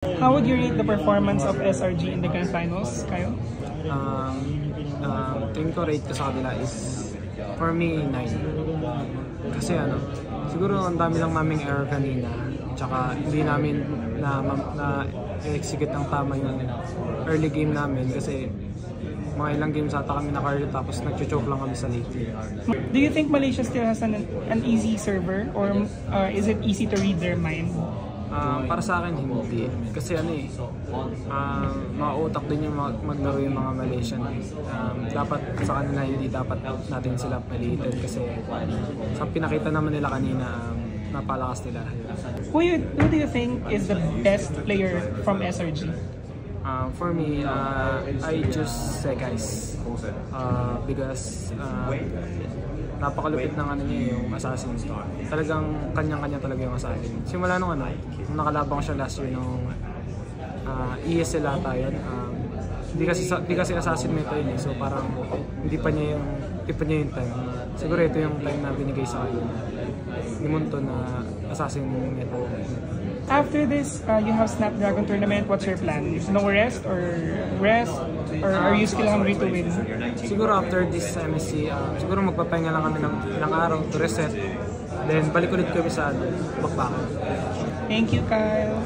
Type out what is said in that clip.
How would you rate the performance of SRG in the Grand Finals, Kyle? Tingin ko rate ko sa kanila is, for me, 9. Kasi siguro ang dami lang naming error kanina. Tsaka hindi namin na-execute ng tama yung early game namin kasi mga ilang games ata kami na-carry tapos nag-choke lang kami sa late game. Do you think Malaysia still has an easy server or is it easy to read their mind? Para sa akin hindi. Kasi mauutak din yung maglaro yung mga Malaysian. Dapat sa kanila hindi dapat natin sila palitin kasi sa pinakita naman nila kanina napalakas nila. Who do you think is the best player from SRG? For me, I choose Sekais because napakalupit ng niya yung assassin. Talagang kanyang-kanya talaga yung assassin. Simula nung nakalabang siya last year nung ESL ata yun. Di kasi assassin meta yun so parang hindi pa niya yung time. Siguro ito yung time na binigay sa kanya. Limunto na assassin meta. After this, you have Snapdragon tournament. What's your plan? No rest or are you still hungry to win? Siguro after this MSC, siguro magpapahinga lang kami ng ilang araw to reset. Then balik ulit kami sa bakbakan. Thank you, Kyle.